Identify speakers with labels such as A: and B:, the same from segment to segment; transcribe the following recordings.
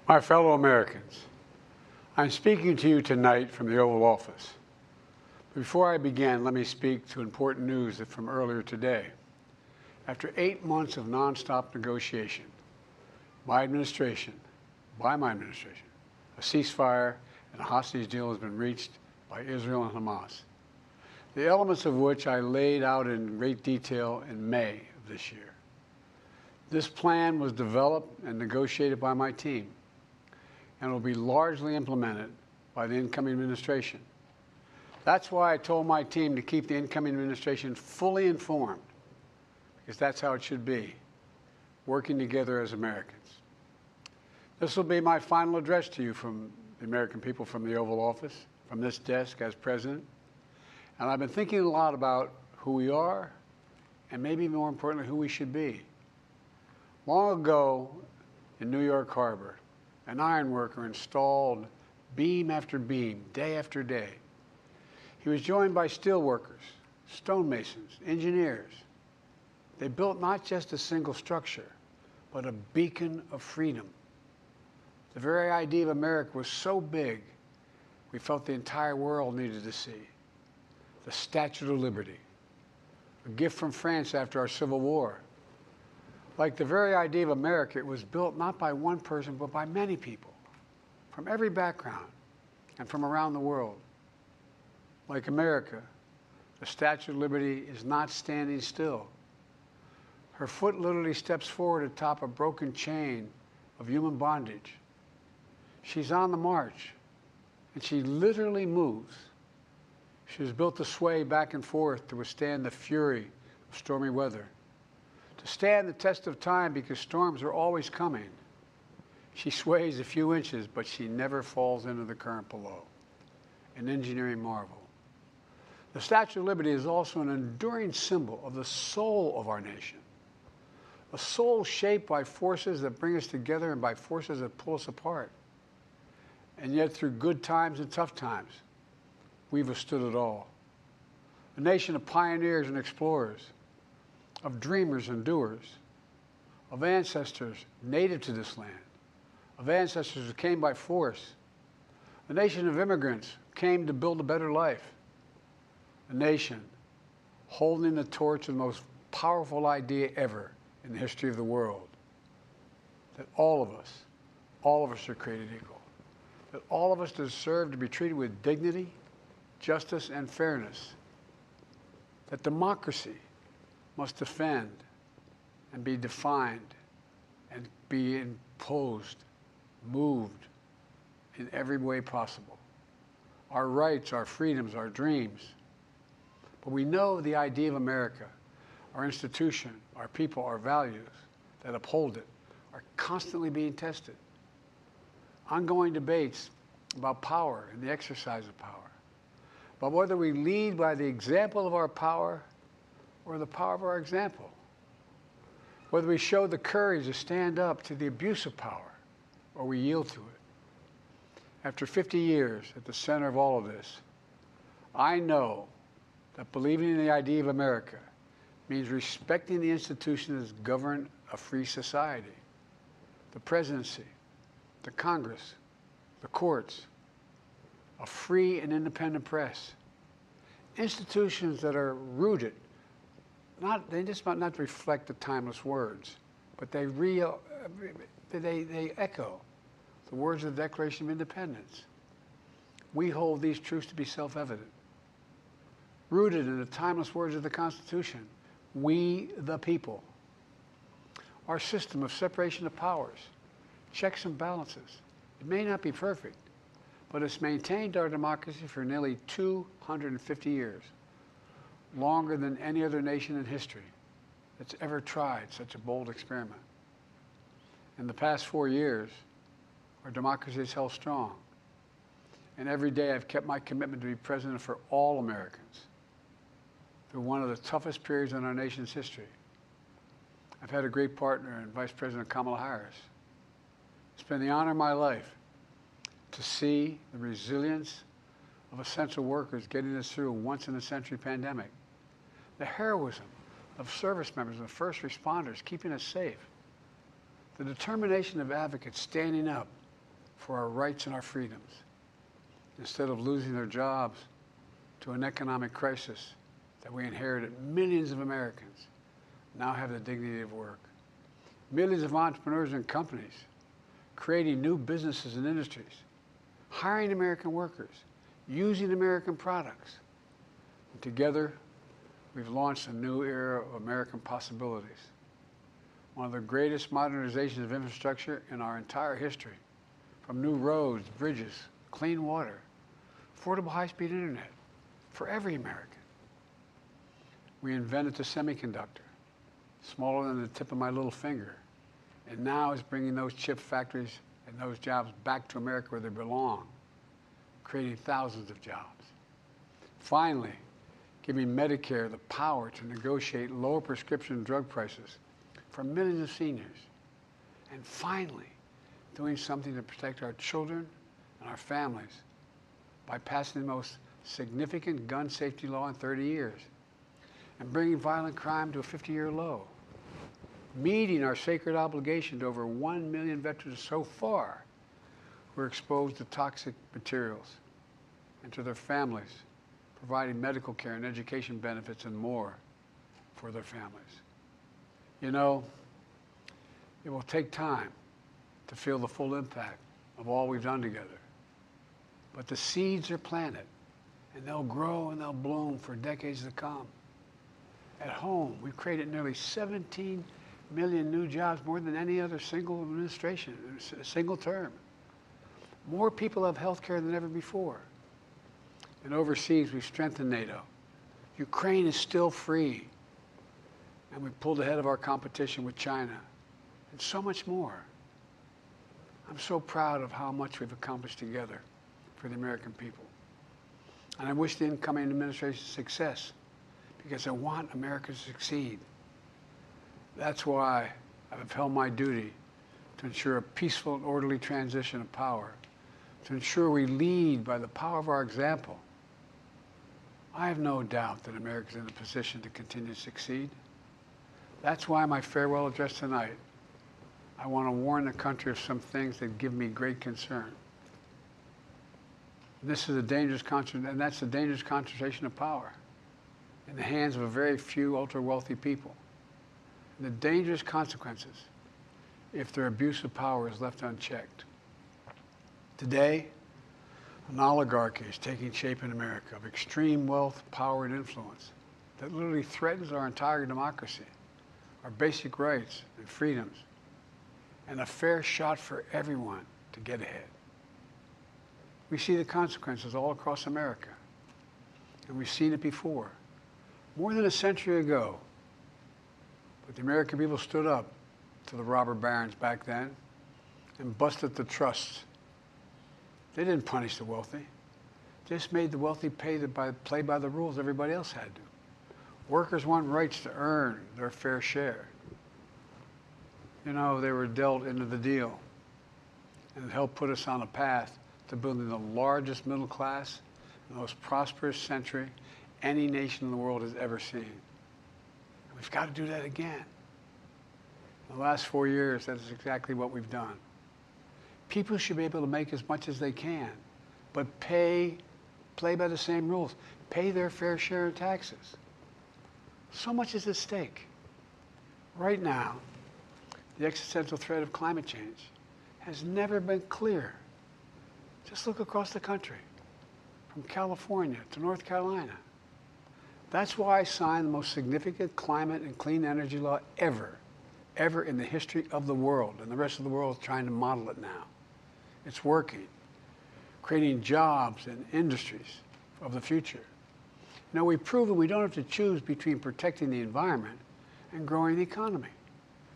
A: My fellow Americans, I'm speaking to you tonight from the Oval Office. Before I begin, let me speak to important news from earlier today. After 8 months of nonstop negotiation, by my administration, a ceasefire and a hostage deal has been reached by Israel and Hamas, the elements of which I laid out in great detail in May of this year. This plan was developed and negotiated by my team and will be largely implemented by the incoming administration. That's why I told my team to keep the incoming administration fully informed, because that's how it should be, working together as Americans. This will be my final address to you from the American people from the Oval Office, from this desk as president. And I've been thinking a lot about who we are and maybe more importantly, who we should be. Long ago in New York Harbor, an iron worker installed beam after beam, day after day. He was joined by steel workers, stonemasons, engineers. They built not just a single structure, but a beacon of freedom. The very idea of America was so big, we felt the entire world needed to see. The Statue of Liberty, a gift from France after our Civil War. Like the very idea of America, it was built not by one person, but by many people from every background and from around the world. Like America, the Statue of Liberty is not standing still. Her foot literally steps forward atop a broken chain of human bondage. She's on the march, and she literally moves. She was built to sway back and forth to withstand the fury of stormy weather, to stand the test of time because storms are always coming. She sways a few inches, but she never falls into the current below. An engineering marvel. The Statue of Liberty is also an enduring symbol of the soul of our nation, a soul shaped by forces that bring us together and by forces that pull us apart. And yet, through good times and tough times, we've withstood it all. A nation of pioneers and explorers, of dreamers and doers, of ancestors native to this land, of ancestors who came by force, a nation of immigrants who came to build a better life, a nation holding the torch of the most powerful idea ever in the history of the world, that all of us are created equal, that all of us deserve to be treated with dignity, justice, and fairness, that democracy must defend and be defined and be imposed, moved in every way possible. Our rights, our freedoms, our dreams. But we know the idea of America, our institution, our people, our values that uphold it are constantly being tested. Ongoing debates about power and the exercise of power. But whether we lead by the example of our power or the power of our example, whether we show the courage to stand up to the abuse of power or we yield to it. After 50 years at the center of all of this, I know that believing in the idea of America means respecting the institutions that govern a free society, the presidency, the Congress, the courts, a free and independent press, institutions that are rooted, they just might not reflect the timeless words, but they echo the words of the Declaration of Independence. We hold these truths to be self-evident. Rooted in the timeless words of the Constitution, we the people. Our system of separation of powers, checks and balances. It may not be perfect, but it's maintained our democracy for nearly 250 years, longer than any other nation in history that's ever tried such a bold experiment. In the past 4 years, our democracy has held strong. And every day I've kept my commitment to be president for all Americans through one of the toughest periods in our nation's history. I've had a great partner in Vice President Kamala Harris. It's been the honor of my life to see the resilience of essential workers getting us through a once-in-a-century pandemic, the heroism of service members and first responders keeping us safe, the determination of advocates standing up for our rights and our freedoms, instead of losing their jobs to an economic crisis that we inherited. Millions of Americans now have the dignity of work. Millions of entrepreneurs and companies creating new businesses and industries, hiring American workers, using American products. And together, we've launched a new era of American possibilities. One of the greatest modernizations of infrastructure in our entire history, from new roads, bridges, clean water, affordable high-speed internet for every American. We invented the semiconductor, smaller than the tip of my little finger, and now is bringing those chip factories and those jobs back to America where they belong, creating thousands of jobs. Finally, giving Medicare the power to negotiate lower prescription drug prices for millions of seniors. And finally, doing something to protect our children and our families by passing the most significant gun safety law in 30 years and bringing violent crime to a 50-year low, meeting our sacred obligation to over 1 million veterans so far who are exposed to toxic materials, and to their families, providing medical care and education benefits and more for their families. You know, it will take time to feel the full impact of all we've done together. But the seeds are planted, and they'll grow and they'll bloom for decades to come. At home, we've created nearly 17 million new jobs, more than any other single administration, a single term. More people have health care than ever before. And overseas, we've strengthened NATO. Ukraine is still free. And we pulled ahead of our competition with China. And so much more. I'm so proud of how much we've accomplished together for the American people. And I wish the incoming administration success, because I want America to succeed. That's why I've held my duty to ensure a peaceful and orderly transition of power, to ensure we lead by the power of our example. I have no doubt that America is in a position to continue to succeed. That's why my farewell address tonight, I want to warn the country of some things that give me great concern. This is a dangerous and that's a dangerous concentration of power in the hands of a very few ultra-wealthy people. And the dangerous consequences if their abuse of power is left unchecked. Today, an oligarchy is taking shape in America of extreme wealth, power, and influence that literally threatens our entire democracy, our basic rights and freedoms, and a fair shot for everyone to get ahead. We see the consequences all across America, and we've seen it before, more than a century ago. But the American people stood up to the robber barons back then and busted the trusts. They didn't punish the wealthy. They just made the wealthy play by the rules everybody else had to. Workers want rights to earn their fair share. You know, they were dealt into the deal, and it helped put us on a path to building the largest middle class, the most prosperous century any nation in the world has ever seen. And we've got to do that again. In the last 4 years, that is exactly what we've done. People should be able to make as much as they can, but play by the same rules. Pay their fair share of taxes. So much is at stake. Right now, the existential threat of climate change has never been clearer. Just look across the country, from California to North Carolina. That's why I signed the most significant climate and clean energy law ever in the history of the world, and the rest of the world is trying to model it now. It's working, creating jobs and industries of the future. Now, we've proven we don't have to choose between protecting the environment and growing the economy.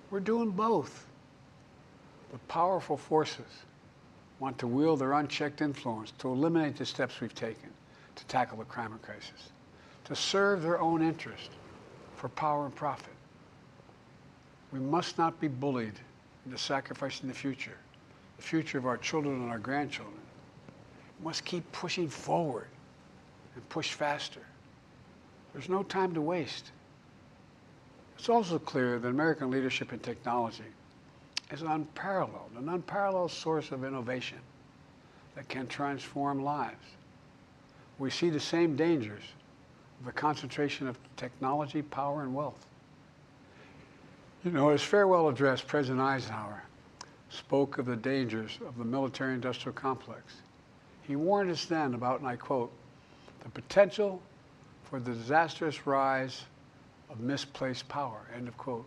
A: We're doing both. The powerful forces want to wield their unchecked influence to eliminate the steps we've taken to tackle the climate crisis, to serve their own interest for power and profit. We must not be bullied into sacrificing the future of our children and our grandchildren. We must keep pushing forward and push faster. There's no time to waste. It's also clear that American leadership in technology is an unparalleled source of innovation that can transform lives. We see the same dangers of the concentration of technology, power, and wealth. You know, his farewell address, President Eisenhower spoke of the dangers of the military-industrial complex. He warned us then about, and I quote, the potential for the disastrous rise of misplaced power, end of quote.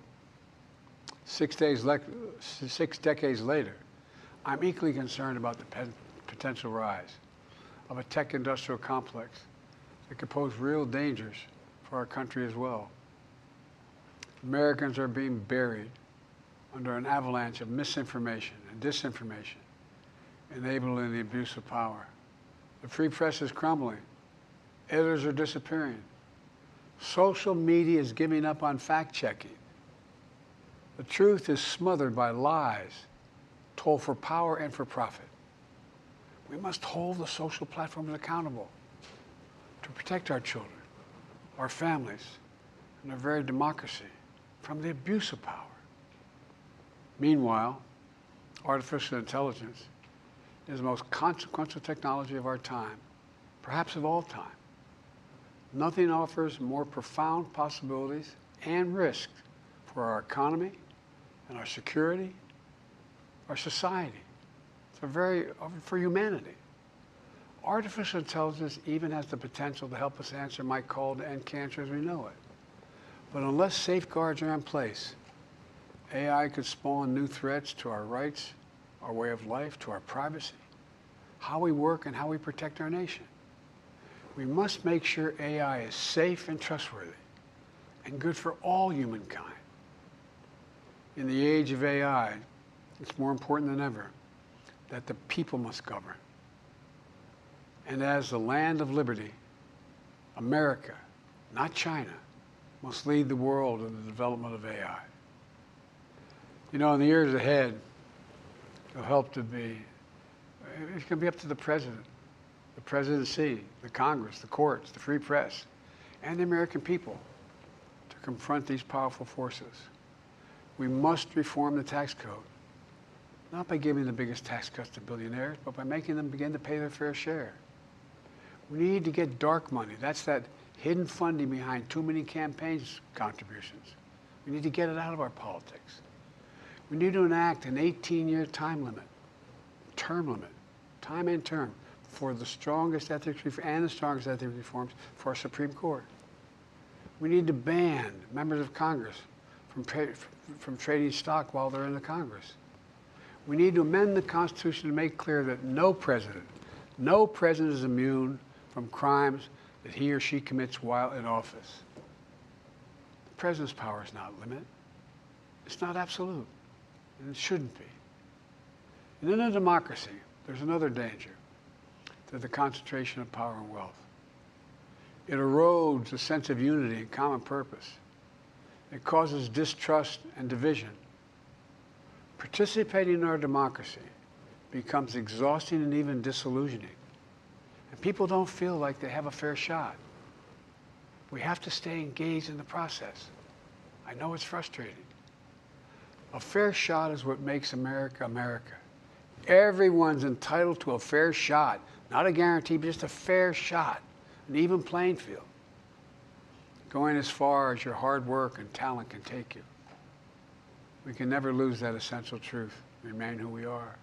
A: 6 decades later, I'm equally concerned about the potential rise of a tech-industrial complex that could pose real dangers for our country as well. Americans are being buried under an avalanche of misinformation and disinformation, enabling the abuse of power. The free press is crumbling. Editors are disappearing. Social media is giving up on fact-checking. The truth is smothered by lies told for power and for profit. We must hold the social platforms accountable to protect our children, our families, and our very democracy from the abuse of power. Meanwhile, artificial intelligence is the most consequential technology of our time, perhaps of all time. Nothing offers more profound possibilities and risks for our economy and our security, our society, for humanity. Artificial intelligence even has the potential to help us answer my call to end cancer as we know it. But unless safeguards are in place, AI could spawn new threats to our rights, our way of life, to our privacy, how we work, and how we protect our nation. We must make sure AI is safe and trustworthy and good for all humankind. In the age of AI, it's more important than ever that the people must govern. And as the land of liberty, America, not China, must lead the world in the development of AI. You know, in the years ahead, it's going to be up to the president, the presidency, the Congress, the courts, the free press, and the American people to confront these powerful forces. We must reform the tax code, not by giving the biggest tax cuts to billionaires, but by making them begin to pay their fair share. We need to get dark money. That's that hidden funding behind too many campaigns contributions. We need to get it out of our politics. We need to enact an 18-year time and term, for the strongest ethics reforms for our Supreme Court. We need to ban members of Congress from trading stock while they're in the Congress. We need to amend the Constitution to make clear that no president is immune from crimes that he or she commits while in office. The president's power is not limited. It's not absolute, and it shouldn't be. And in a democracy, there's another danger to the concentration of power and wealth. It erodes a sense of unity and common purpose. It causes distrust and division. Participating in our democracy becomes exhausting and even disillusioning. And people don't feel like they have a fair shot. We have to stay engaged in the process. I know it's frustrating. A fair shot is what makes America, America. Everyone's entitled to a fair shot. Not a guarantee, but just a fair shot. An even playing field. Going as far as your hard work and talent can take you. We can never lose that essential truth, remain who we are.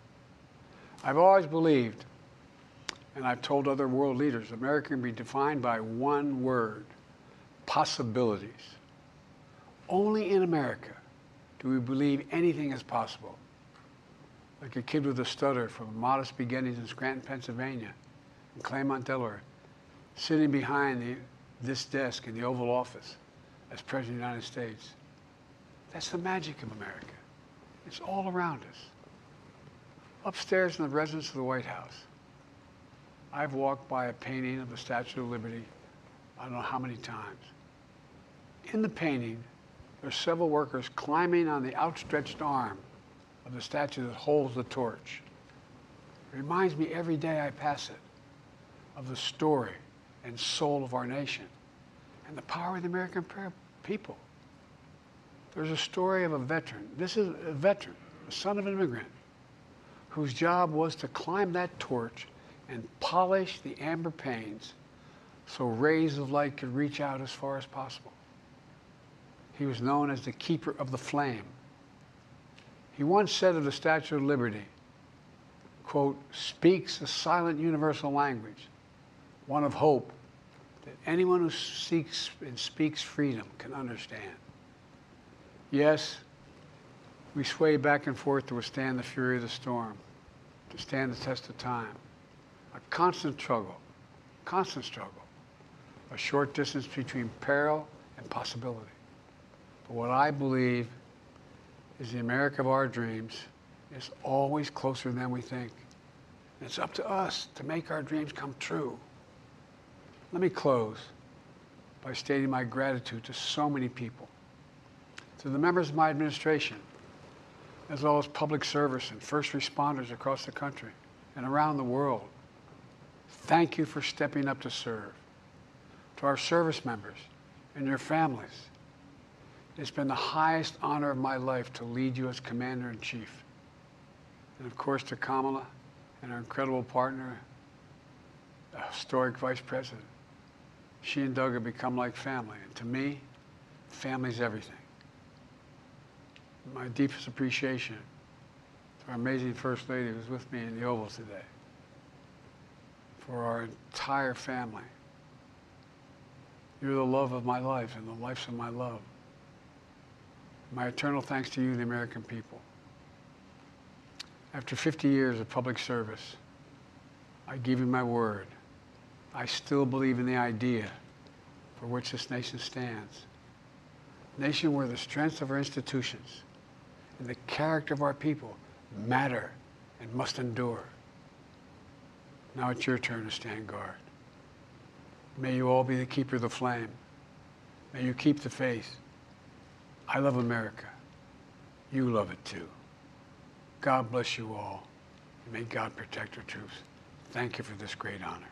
A: I've always believed, and I've told other world leaders, America can be defined by one word: possibilities. Only in America do we believe anything is possible. Like a kid with a stutter from modest beginnings in Scranton, Pennsylvania, and Claremont, Delaware, sitting behind this desk in the Oval Office as President of the United States. That's the magic of America. It's all around us. Upstairs in the residence of the White House, I've walked by a painting of the Statue of Liberty I don't know how many times. In the painting, there's several workers climbing on the outstretched arm of the statue that holds the torch. It reminds me every day I pass it of the story and soul of our nation and the power of the American people. There's a story of a veteran. This is a veteran, the son of an immigrant, whose job was to climb that torch and polish the amber panes so rays of light could reach out as far as possible. He was known as the keeper of the flame. He once said of the Statue of Liberty, quote, speaks a silent universal language, one of hope that anyone who seeks and speaks freedom can understand. Yes, we sway back and forth to withstand the fury of the storm, to stand the test of time. A constant struggle, a short distance between peril and possibility. But what I believe is the America of our dreams is always closer than we think. And it's up to us to make our dreams come true. Let me close by stating my gratitude to so many people, to the members of my administration, as well as public service and first responders across the country and around the world. Thank you for stepping up to serve. To our service members and your families, it's been the highest honor of my life to lead you as Commander-in-Chief. And of course to Kamala and our incredible partner, the historic Vice President. She and Doug have become like family. And to me, family's everything. My deepest appreciation to our amazing First Lady who's with me in the Oval today. For our entire family. You're the love of my life and the lives of my love. My eternal thanks to you, the American people. After 50 years of public service, I give you my word. I still believe in the idea for which this nation stands. A nation where the strength of our institutions and the character of our people matter and must endure. Now it's your turn to stand guard. May you all be the keeper of the flame. May you keep the faith. I love America. You love it too. God bless you all. And may God protect our troops. Thank you for this great honor.